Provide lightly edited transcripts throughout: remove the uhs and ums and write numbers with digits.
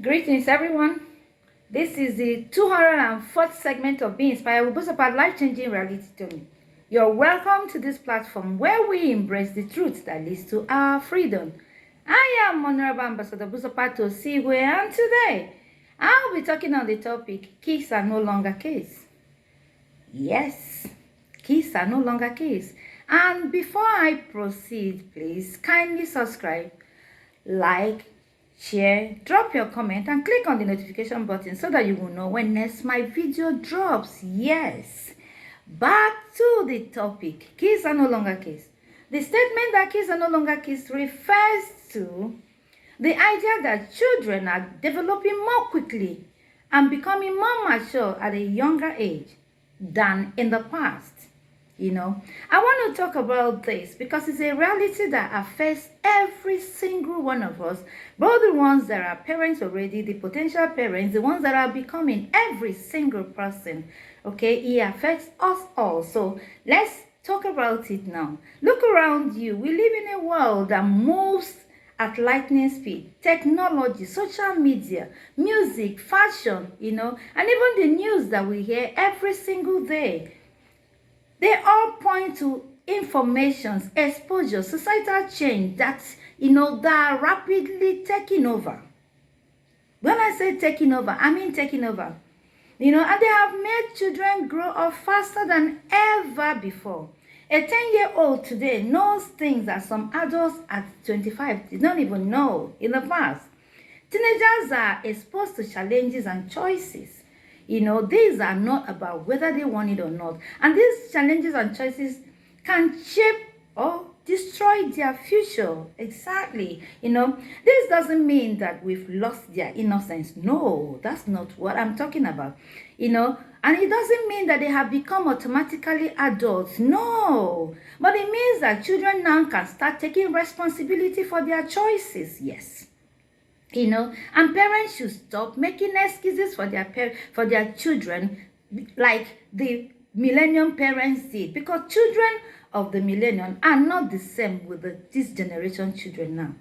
Greetings, everyone. This is the 204th segment of Be Inspired with Buzopat life-changing reality story. You're welcome to this platform where we embrace the truth that leads to our freedom. I am Honorable Ambassador Buzopat Osigwe, and today I'll be talking on the topic, keys are no longer keys. Yes, keys are no longer keys. And before I proceed, please kindly subscribe, like, share, drop your comment, and click on the notification button so that you will know when next my video drops. Yes, back to the topic, keys are no longer keys. The statement that keys are no longer keys refers to the idea that children are developing more quickly and becoming more mature at a younger age than in the past. I want to talk about this because it's a reality that affects every single one of us, both the ones that are parents already, the potential parents, the ones that are becoming, every single person. Okay, it affects us all. So let's talk about it now. Look around you. We live in a world that moves at lightning speed. Technology, social media, music, fashion, and even the news that we hear every single day. They all point to informations, exposure, societal change that are rapidly taking over. When I say taking over, I mean taking over. And they have made children grow up faster than ever before. A 10-year-old today knows things that some adults at 25 did not even know in the past. Teenagers are exposed to challenges and choices. These are not about whether they want it or not. And these challenges and choices can shape or destroy their future. Exactly. This doesn't mean that we've lost their innocence. No, that's not what I'm talking about. And it doesn't mean that they have become automatically adults. No. But it means that children now can start taking responsibility for their choices. Yes. And parents should stop making excuses for their children like the millennium parents did, because children of the millennium are not the same with this generation children now.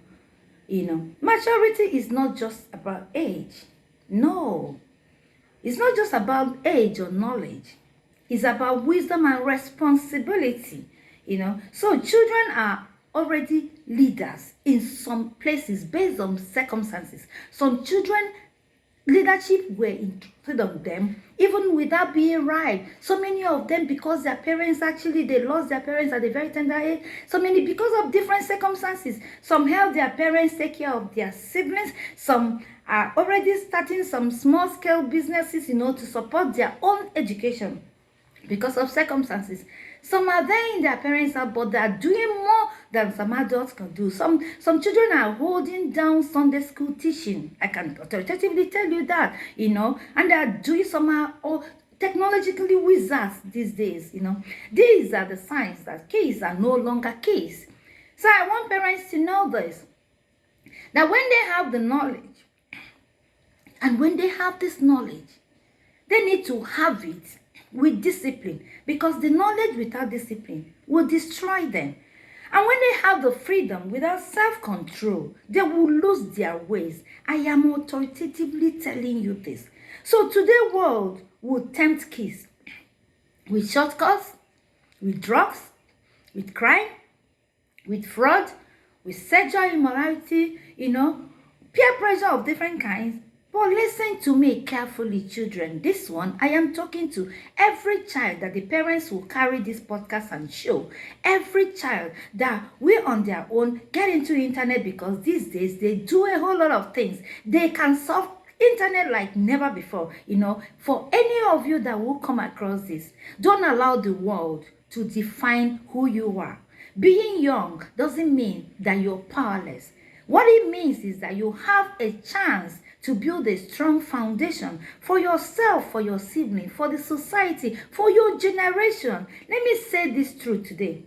Maturity is not just about age. No, it's not just about age or knowledge. It's about wisdom and responsibility. So children are already leaders in some places based on circumstances. Some children, leadership were instructed on them even without being right. So many of them, because their parents they lost their parents at a very tender age. So many because of different circumstances. Some help their parents take care of their siblings. Some are already starting some small scale businesses, to support their own education because of circumstances. Some are there in their parents' house, but they are doing more than some adults can do. Some children are holding down Sunday school teaching. I can authoritatively tell you that, and they are doing somehow or technologically wizards these days. These are the signs that keys are no longer keys. So I want parents to know this, that when they have the knowledge, and when they have this knowledge, they need to have it with discipline, because the knowledge without discipline will destroy them. And when they have the freedom without self-control, they will lose their ways. I am authoritatively telling you this. So today's world will tempt kids with shortcuts, with drugs, with crime, with fraud, with sexual immorality, peer pressure of different kinds. But listen to me carefully, children. This one, I am talking to every child that the parents will carry this podcast and show. Every child that will on their own get into internet, because these days they do a whole lot of things. They can solve internet like never before. For any of you that will come across this, don't allow the world to define who you are. Being young doesn't mean that you're powerless. What it means is that you have a chance to build a strong foundation for yourself, for your sibling, for the society, for your generation. Let me say this truth today.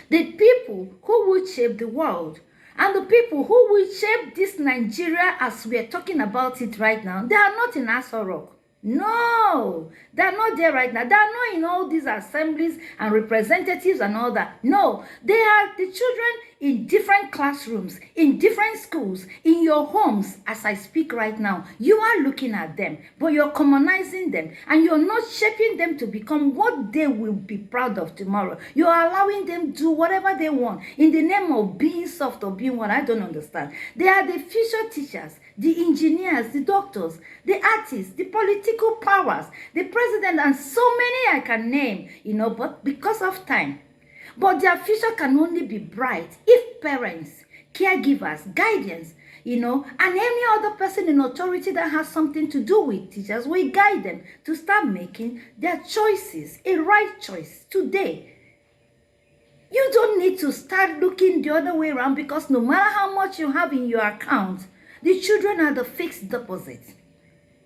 The people who will shape the world and the people who will shape this Nigeria as we are talking about it right now, they are not in Aso Rock. No, they're not there right now. They're not in all these assemblies and representatives and all that. No, they are the children in different classrooms, in different schools, in your homes. As I speak right now, you are looking at them, but you're commonizing them, and you're not shaping them to become what they will be proud of tomorrow. You're allowing them to do whatever they want in the name of being soft or being what I don't understand. They are the future teachers, the engineers, the doctors, the artists, the political powers, the president, and so many I can name, but because of time. But their future can only be bright if parents, caregivers, guardians, and any other person in authority that has something to do with teachers will guide them to start making their choices, a right choice today. You don't need to start looking the other way around, because no matter how much you have in your account, the children are the fixed deposit.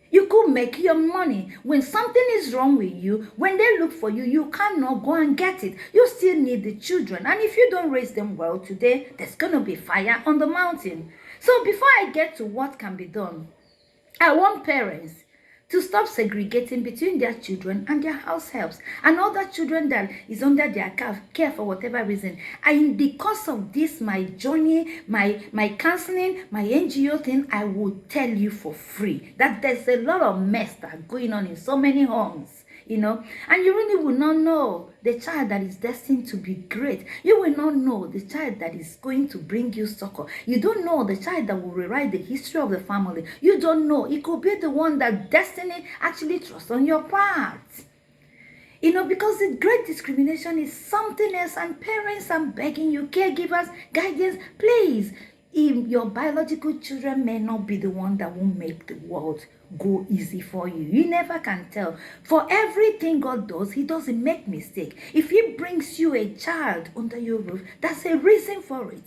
You could make your money. When something is wrong with you, when they look for you, you cannot go and get it. You still need the children. And if you don't raise them well today, there's going to be fire on the mountain. So before I get to what can be done, I want parents to stop segregating between their children and their house helps and other children that is under their care for whatever reason. And in the course of this, my journey, my counseling, my NGO thing, I will tell you for free that there's a lot of mess that going on in so many homes. And you really will not know the child that is destined to be great. You will not know the child that is going to bring you succor. You don't know the child that will rewrite the history of the family. You don't know. It could be the one that destiny actually trusts on your part. Because the great discrimination is something else, and parents, I'm begging you, caregivers, guardians, please, your biological children may not be the one that will make the world go easy for you. You never can tell. For everything God does, he doesn't make mistake. If he brings you a child under your roof, that's a reason for it.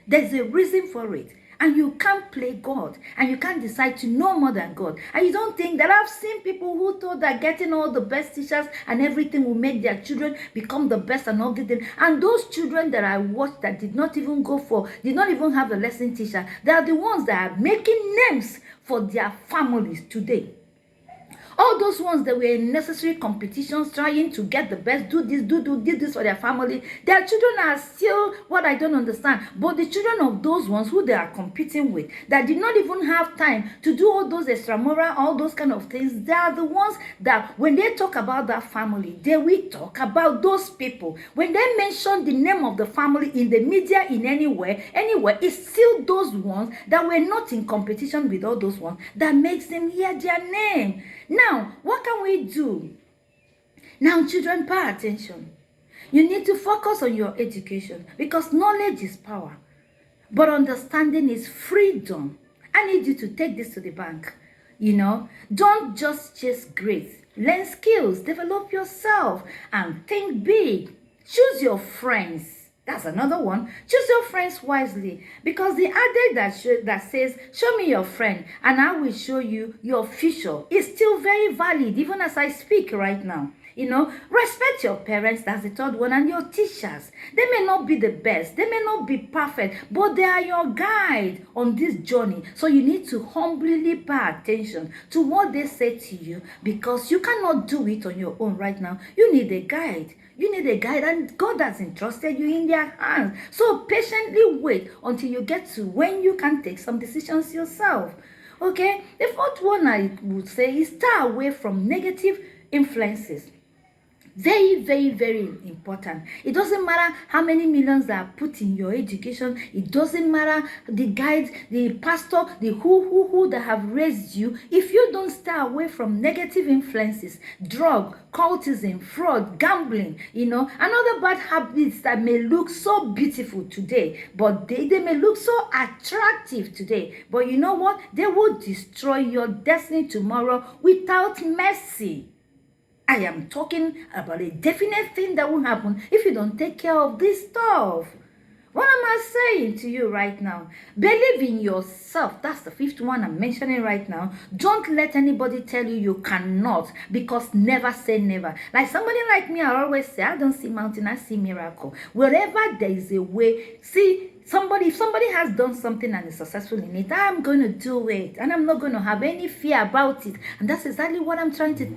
There's a reason for it. And you can't play God, and you can't decide to know more than God. And you don't think that I've seen people who thought that getting all the best teachers and everything will make their children become the best and all the things. And those children that I watched that did not even have a lesson teacher, they are the ones that are making names for their families today. All those ones that were in necessary competitions trying to get the best, do this for their family, their children are still what I don't understand. But the children of those ones who they are competing with, that did not even have time to do all those extramural, all those kind of things, they are the ones that when they talk about that family, they will talk about those people. When they mention the name of the family in the media, in anywhere, it's still those ones that were not in competition with all those ones that makes them hear their name. Now, what can we do? Now, children, pay attention. You need to focus on your education, because knowledge is power, but understanding is freedom. I need you to take this to the bank. Don't just chase grades. Learn skills, develop yourself, and think big. Choose your friends. That's another one. Choose your friends wisely, because the adage that says, show me your friend and I will show you your future, is still very valid even as I speak right now. Respect your parents, that's the third one, and your teachers. They may not be the best, they may not be perfect, but they are your guide on this journey. So you need to humbly pay attention to what they say to you, because you cannot do it on your own right now. You need a guide. And God has entrusted you in their hands. So patiently wait until you get to when you can take some decisions yourself. Okay? The fourth one I would say is stay away from negative influences. Very, very, very important. It doesn't matter how many millions that are put in your education. It doesn't matter the guides, the pastor, the who that have raised you. If you don't stay away from negative influences, drug, cultism, fraud, gambling, and other bad habits that may look so beautiful today, but they may look so attractive today. But you know what? They will destroy your destiny tomorrow without mercy. I am talking about a definite thing that will happen if you don't take care of this stuff. What am I saying to you right now? Believe in yourself. That's the fifth one I'm mentioning right now. Don't let anybody tell you cannot, because never say never. Like somebody like me, I always say, I don't see mountain, I see miracle. Wherever there is a way, see, If somebody has done something and is successful in it, I'm going to do it, and I'm not going to have any fear about it. And that's exactly what I'm trying to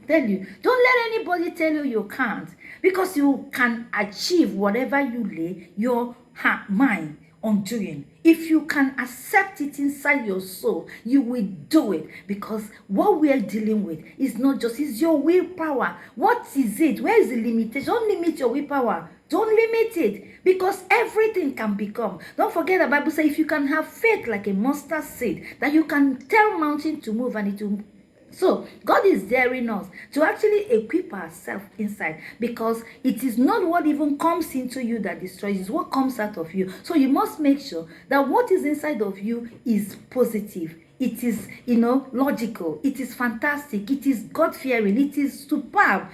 tell you. Don't let anybody tell you you can't, because you can achieve whatever you lay your mind on doing. If you can accept it inside your soul, you will do it, because what we are dealing with is not just, it's your willpower. What is it? Where is the limitation? Don't limit your willpower. Don't limit it, because everything can become. Don't forget, the Bible says if you can have faith like a mustard seed, that you can tell mountain to move and it will. So God is daring us to actually equip ourselves inside, because it is not what even comes into you that destroys, it's what comes out of you. So you must make sure that what is inside of you is positive. It is, logical. It is fantastic. It is God-fearing. It is superb.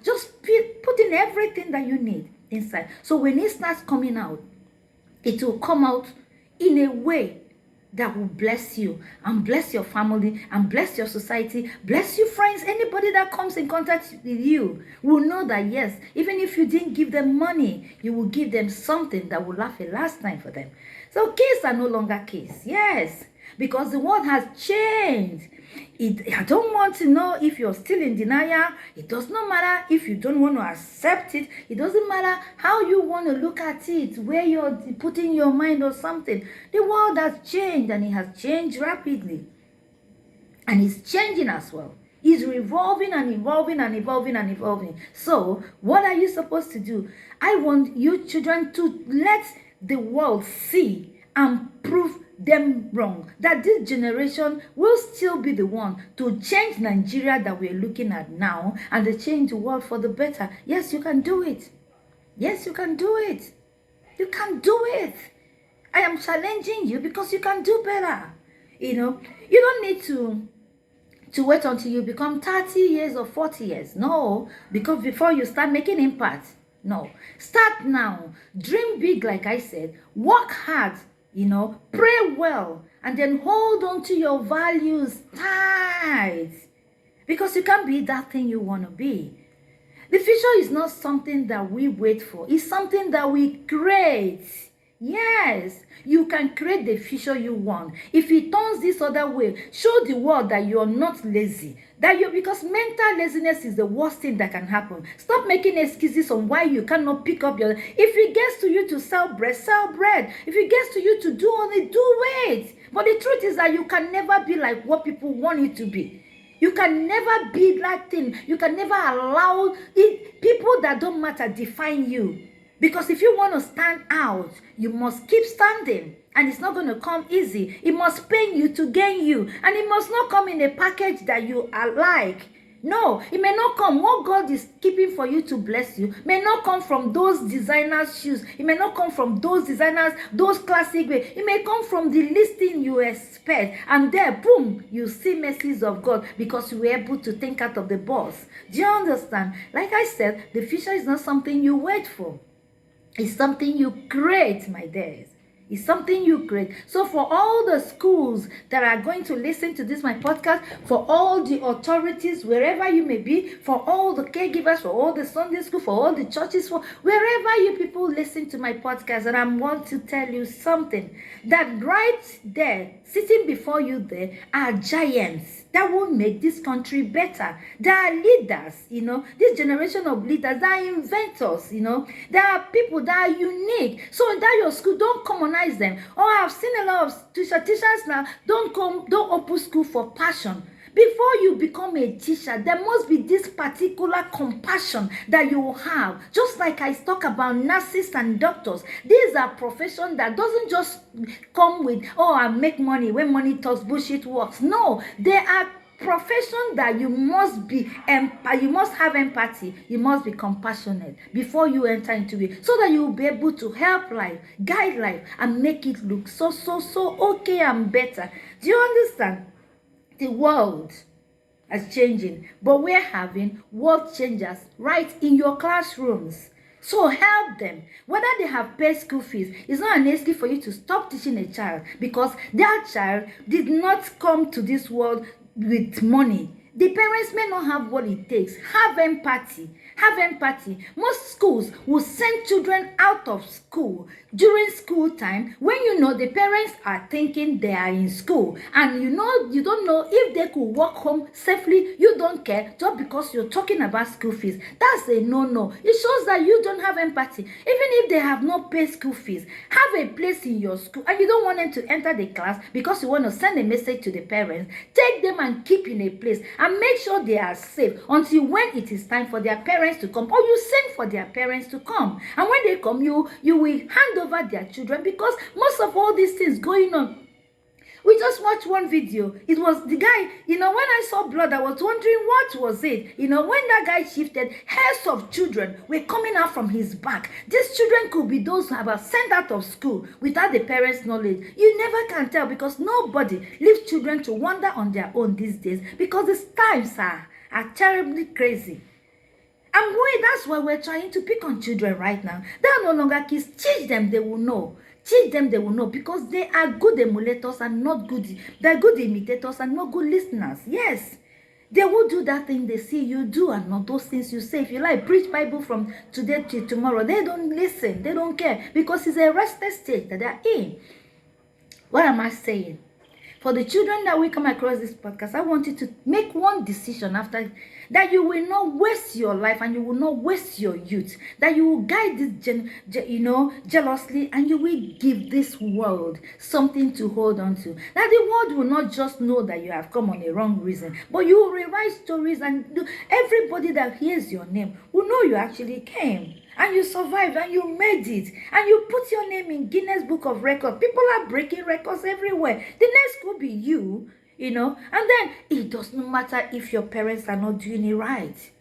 Just put in everything that you need inside. So when it starts coming out, it will come out in a way that will bless you and bless your family and bless your society, bless your friends. Anybody that comes in contact with you will know that, yes, even if you didn't give them money, you will give them something that will last a lifetime for them. So kids are no longer kids. Yes, because the world has changed. I don't want to know if you're still in denial. It does not matter if you don't want to accept it. It doesn't matter how you want to look at it, where you're putting your mind or something. The world has changed, and it has changed rapidly. And it's changing as well. It's revolving and evolving and evolving and evolving. So what are you supposed to do? I want you children to let the world see and prove them wrong, that this generation will still be the one to change Nigeria that we're looking at now, and to change the world for the better. Yes, you can do it. Yes, you can do it. You can do it. I am challenging you, because you can do better. You don't need to wait until you become 30 years or 40 years. No, because before you start making impact. No, start now. Dream big, like I said. Work hard. Pray well, and then hold on to your values tight, because you can't be that thing you want to be. The future is not something that we wait for. It's something that we create. Yes, you can create the future you want. If it turns this other way, show the world that you're not lazy. Because mental laziness is the worst thing that can happen. Stop making excuses on why you cannot pick up your. If it gets to you to sell bread, sell bread. If it gets to you to do only, do it. But the truth is that you can never be like what people want you to be. You can never be that thing. You can never allow it. People that don't matter define you. Because if you want to stand out, you must keep standing. And it's not going to come easy. It must pain you to gain you. And it must not come in a package that you are like. No, it may not come. What God is keeping for you to bless you may not come from those designers' shoes. It may not come from those designers, those classic ways. It may come from the listing you expect. And there, boom, you see mercies of God, because you were able to think out of the box. Do you understand? Like I said, the future is not something you wait for. It's something you create, my dears. It's something you create. So for all the schools that are going to listen to this, my podcast, for all the authorities, wherever you may be, for all the caregivers, for all the Sunday school, for all the churches, for wherever you people listen to my podcast, and I want to tell you something, that right there, sitting before you there, are giants that will make this country better. There are leaders, this generation of leaders, that are inventors, there are people that are unique. So that your school, don't commonize them. I've seen a lot of teachers now, don't open school for passion. Before you become a teacher, there must be this particular compassion that you have. Just like I talk about nurses and doctors. These are professions that doesn't just come with, I make money. When money talks, bullshit works. No, they are profession that you must have empathy, you must be compassionate before you enter into it, so that you will be able to help life, guide life, and make it look so okay and better. Do you understand? The world is changing, but we're having world changers right in your classrooms. So help them. Whether they have paid school fees, it's not an excuse for you to stop teaching a child, because that child did not come to this world with money. The parents may not have what it takes. Have empathy. Have empathy. Most schools will send children out of school during school time when you know the parents are thinking they are in school, and you don't know if they could walk home safely. You don't care just because you're talking about school fees. That's a no. It shows that you don't have empathy. Even if they have not paid school fees, have a place in your school and you don't want them to enter the class because you want to send a message to the parents. Take them and keep in a place and make sure they are safe until when it is time for their parents to come, or you send for their parents to come. And when they come, you will hand over their children, because most of all these things going on. We just watched one video. It was the guy, when I saw blood, I was wondering what was it. When that guy shifted, hairs of children were coming out from his back. These children could be those who have sent out of school without the parents' knowledge. You never can tell, because nobody leaves children to wander on their own these days, because these times are terribly crazy. And that's why we're trying to pick on children right now. They are no longer kids. Teach them, they will know. Teach them, they will know, because they are good emulators and not good. They're good imitators and not good listeners. Yes. They will do that thing they see you do and not those things you say. If you like, preach Bible from today to tomorrow, they don't listen. They don't care, because it's a restless state that they're in. What am I saying? For the children that will come across this podcast, I want you to make one decision after that. You will not waste your life and you will not waste your youth. That you will guide this jealously, and you will give this world something to hold on to. That the world will not just know that you have come on a wrong reason, but you will rewrite stories, and everybody that hears your name will know you actually came. And you survived and you made it. And you put your name in Guinness Book of Records. People are breaking records everywhere. The next could be you, And then it does not matter if your parents are not doing it right.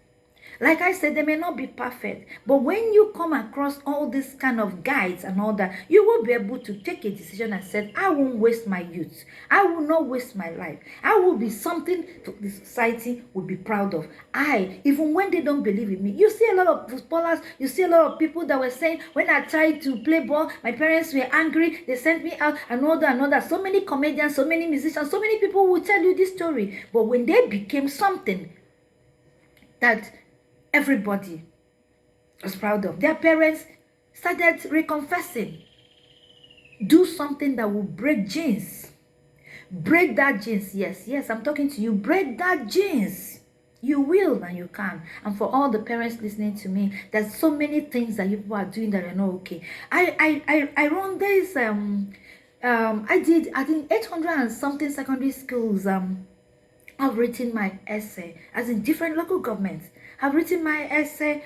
Like I said, they may not be perfect. But when you come across all these kind of guides and all that, you will be able to take a decision and say, I won't waste my youth. I will not waste my life. I will be something the society will be proud of. Even when they don't believe in me. You see a lot of footballers, you see a lot of people that were saying, when I tried to play ball, my parents were angry, they sent me out, and all that. So many comedians, so many musicians, so many people will tell you this story. But when they became something that everybody was proud of, their parents started reconfessing. Do something that will break genes. Break that genes. Yes, I'm talking to you. Break that genes. You will and you can. And for all the parents listening to me, there's so many things that people are doing that are not okay. I run this I think 800 and something secondary schools. I've written my essay, as in different local governments. I've written my essay,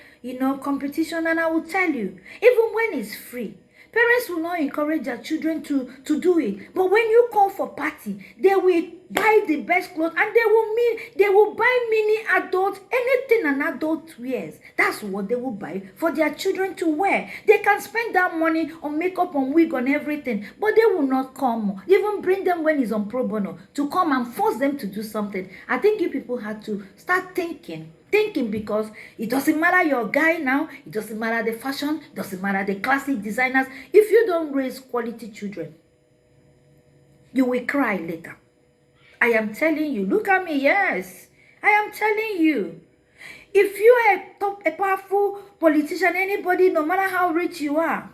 competition, and I will tell you, even when it's free, parents will not encourage their children to do it. But when you call for party, they will buy the best clothes, and they will buy mini adult, anything an adult wears. That's what they will buy for their children to wear. They can spend that money on makeup, on wig, on everything, but they will not come. Even bring them when it's on pro bono to come and force them to do something. I think you people have to start thinking, because it doesn't matter your guy now, it doesn't matter the fashion, it doesn't matter the classic designers. If you don't raise quality children, you will cry later. I am telling you. Look at me. Yes, I am telling you. If you are a powerful politician, anybody, no matter how rich you are,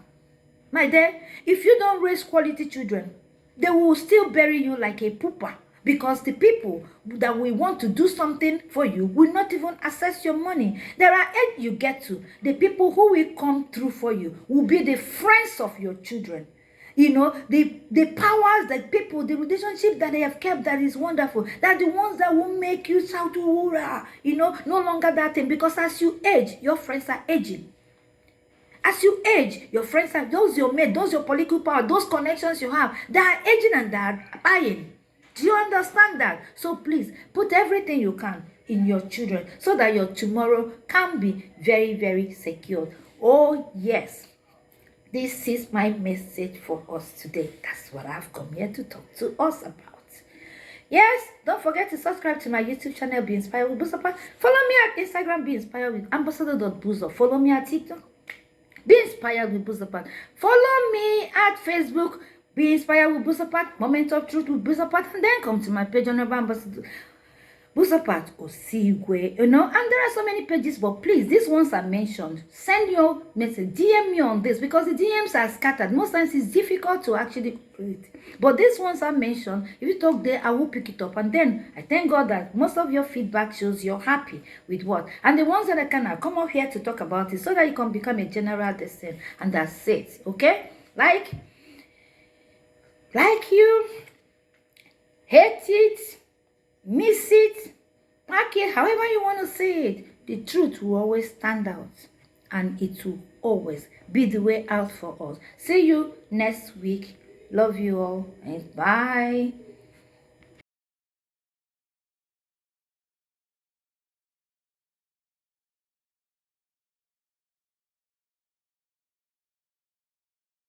my dear, if you don't raise quality children, they will still bury you like a pooper. Because the people that will want to do something for you will not even access your money. There are age you get to. The people who will come through for you will be the friends of your children. The powers, the people, the relationship that they have kept, that is wonderful. That the ones that will make you shout, hoorah, no longer that thing. Because as you age, your friends are aging. As you age, your friends are, those your mate, those your political power, those connections you have, they are aging and they are buying. Do you understand that? So please, put everything you can in your children so that your tomorrow can be very, very secure. Oh, yes. This is my message for us today. That's what I've come here to talk to us about. Yes, don't forget to subscribe to my YouTube channel, Be Inspired with Buzopat. Follow me at Instagram, Be Inspired with Ambassador.Buzo. Follow me at TikTok, Be Inspired with Buzopat. Follow me at Facebook, Be Inspired with Buzopat, Moment of Truth with Buzopat, and then come to my page on Ambassador Buzopat Osigwe, and there are so many pages, but please, these ones are mentioned. Send your message, DM me on this, because the DMs are scattered. Most times it's difficult to actually read. But these ones are mentioned. If you talk there, I will pick it up. And then I thank God that most of your feedback shows you're happy with what. And the ones that I can, I'll come up here to talk about it so that you can become a general descent. And that's it. Okay? Like you hate it, miss it, like it, however you want to say it, the truth will always stand out, and it will always be the way out for us. See you next week. Love you all, and bye.